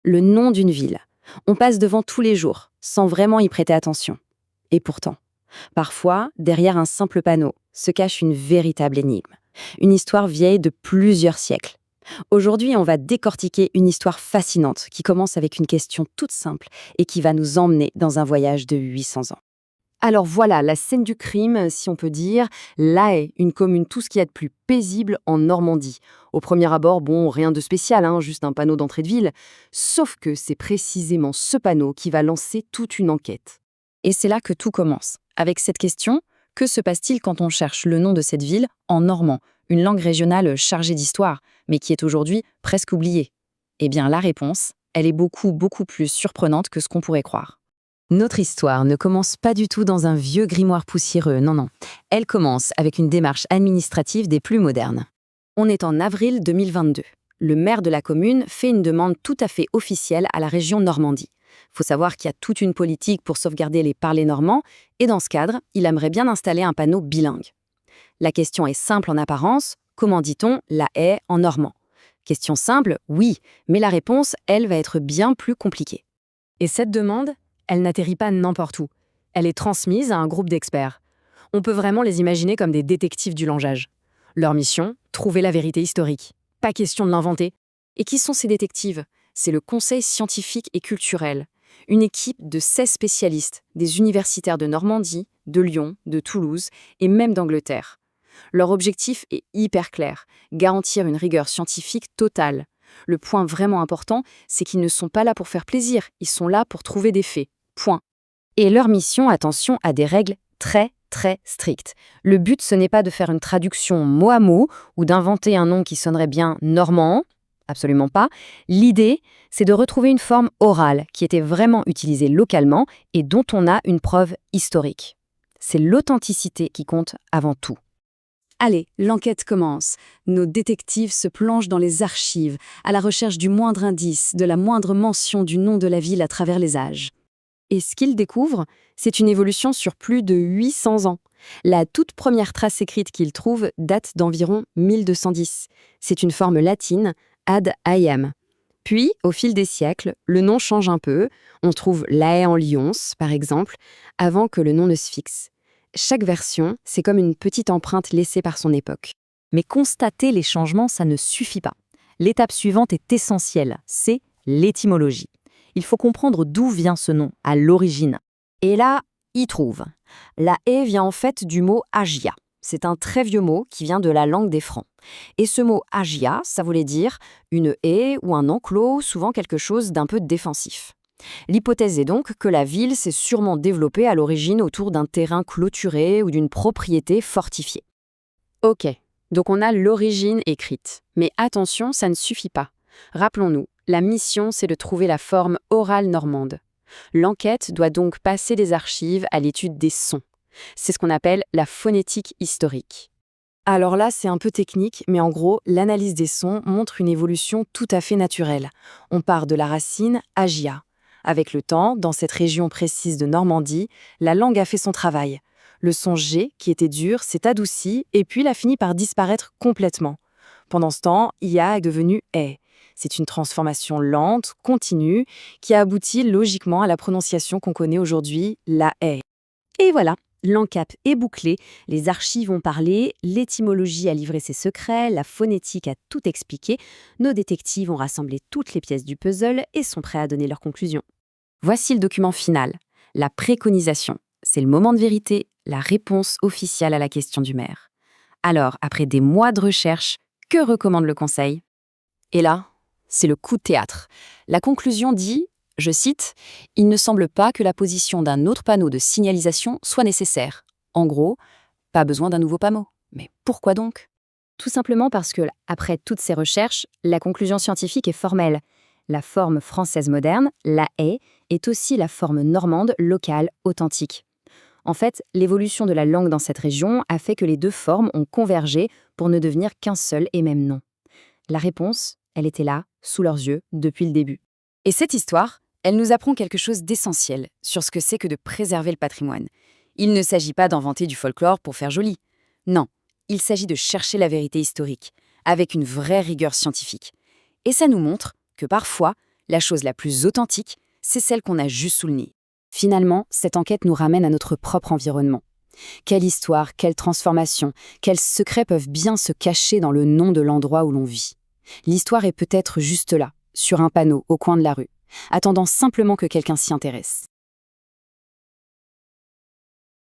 Le nom d'une ville. On passe devant tous les jours, sans vraiment y prêter attention. Et pourtant, parfois, derrière un simple panneau, se cache une véritable énigme. Une histoire vieille de plusieurs siècles. Aujourd'hui, on va décortiquer une histoire fascinante qui commence avec une question toute simple et qui va nous emmener dans un voyage de 800 ans. Alors voilà, la scène du crime, si on peut dire, La Haye, une commune tout ce qu'il y a de plus paisible en Normandie. Au premier abord, bon, rien de spécial, juste un panneau d'entrée de ville. Sauf que c'est précisément ce panneau qui va lancer toute une enquête. Et c'est là que tout commence. Avec cette question, que se passe-t-il quand on cherche le nom de cette ville en normand, une langue régionale chargée d'histoire, mais qui est aujourd'hui presque oubliée? Eh bien, la réponse, elle est beaucoup, beaucoup plus surprenante que ce qu'on pourrait croire. Notre histoire ne commence pas du tout dans un vieux grimoire poussiéreux, non, non. Elle commence avec une démarche administrative des plus modernes. On est en avril 2022. Le maire de la commune fait une demande tout à fait officielle à la région Normandie. Faut savoir qu'il y a toute une politique pour sauvegarder les parlers normands, et dans ce cadre, il aimerait bien installer un panneau bilingue. La question est simple en apparence, comment dit-on La Haye en normand? Question simple, oui, mais la réponse, elle, va être bien plus compliquée. Et cette demande, elle n'atterrit pas n'importe où. Elle est transmise à un groupe d'experts. On peut vraiment les imaginer comme des détectives du language. Leur mission, trouver la vérité historique. Pas question de l'inventer. Et qui sont ces détectives? C'est le Conseil scientifique et culturel. Une équipe de 16 spécialistes, des universitaires de Normandie, de Lyon, de Toulouse et même d'Angleterre. Leur objectif est hyper clair, garantir une rigueur scientifique totale. Le point vraiment important, c'est qu'ils ne sont pas là pour faire plaisir, ils sont là pour trouver des faits. Point. Et leur mission, attention, a des règles très, très strictes. Le but, ce n'est pas de faire une traduction mot à mot ou d'inventer un nom qui sonnerait bien normand. Absolument pas. L'idée, c'est de retrouver une forme orale qui était vraiment utilisée localement et dont on a une preuve historique. C'est l'authenticité qui compte avant tout. Allez, l'enquête commence. Nos détectives se plongent dans les archives, à la recherche du moindre indice, de la moindre mention du nom de la ville à travers les âges. Et ce qu'ils découvrent, c'est une évolution sur plus de 800 ans. La toute première trace écrite qu'ils trouvent date d'environ 1210. C'est une forme latine, ad Hayem. Puis, au fil des siècles, le nom change un peu. On trouve La Haye en Lyons, par exemple, avant que le nom ne se fixe. Chaque version, c'est comme une petite empreinte laissée par son époque. Mais constater les changements, ça ne suffit pas. L'étape suivante est essentielle, c'est l'étymologie. Il faut comprendre d'où vient ce nom, à l'origine. Et là, y trouve. La haie vient en fait du mot agia. C'est un très vieux mot qui vient de la langue des Francs. Et ce mot agia, ça voulait dire une haie ou un enclos, souvent quelque chose d'un peu défensif. L'hypothèse est donc que la ville s'est sûrement développée à l'origine autour d'un terrain clôturé ou d'une propriété fortifiée. Ok, donc on a l'origine écrite. Mais attention, ça ne suffit pas. Rappelons-nous, la mission, c'est de trouver la forme orale normande. L'enquête doit donc passer des archives à l'étude des sons. C'est ce qu'on appelle la phonétique historique. Alors là, c'est un peu technique, mais en gros, l'analyse des sons montre une évolution tout à fait naturelle. On part de la racine agia. Avec le temps, dans cette région précise de Normandie, la langue a fait son travail. Le son G, qui était dur, s'est adouci et puis il a fini par disparaître complètement. Pendant ce temps, IA est devenu E. C'est une transformation lente, continue, qui a abouti logiquement à la prononciation qu'on connaît aujourd'hui, la haie. Et voilà, l'enquête est bouclée, les archives ont parlé, l'étymologie a livré ses secrets, la phonétique a tout expliqué, nos détectives ont rassemblé toutes les pièces du puzzle et sont prêts à donner leurs conclusions. Voici le document final, la préconisation. C'est le moment de vérité, la réponse officielle à la question du maire. Alors, après des mois de recherche, que recommande le conseil? Et là, c'est le coup de théâtre. La conclusion dit, je cite, « Il ne semble pas que la position d'un autre panneau de signalisation soit nécessaire. En gros, pas besoin d'un nouveau panneau. Mais pourquoi donc ?» Tout simplement parce que, après toutes ces recherches, la conclusion scientifique est formelle. La forme française moderne, la haie, est aussi la forme normande locale authentique. En fait, l'évolution de la langue dans cette région a fait que les deux formes ont convergé pour ne devenir qu'un seul et même nom. La réponse, elle était là, sous leurs yeux, depuis le début. Et cette histoire, elle nous apprend quelque chose d'essentiel sur ce que c'est que de préserver le patrimoine. Il ne s'agit pas d'inventer du folklore pour faire joli. Non, il s'agit de chercher la vérité historique, avec une vraie rigueur scientifique. Et ça nous montre que parfois, la chose la plus authentique, c'est celle qu'on a juste sous le nez. Finalement, cette enquête nous ramène à notre propre environnement. Quelle histoire, quelle transformation, quels secrets peuvent bien se cacher dans le nom de l'endroit où l'on vit. L'histoire est peut-être juste là, sur un panneau, au coin de la rue, attendant simplement que quelqu'un s'y intéresse.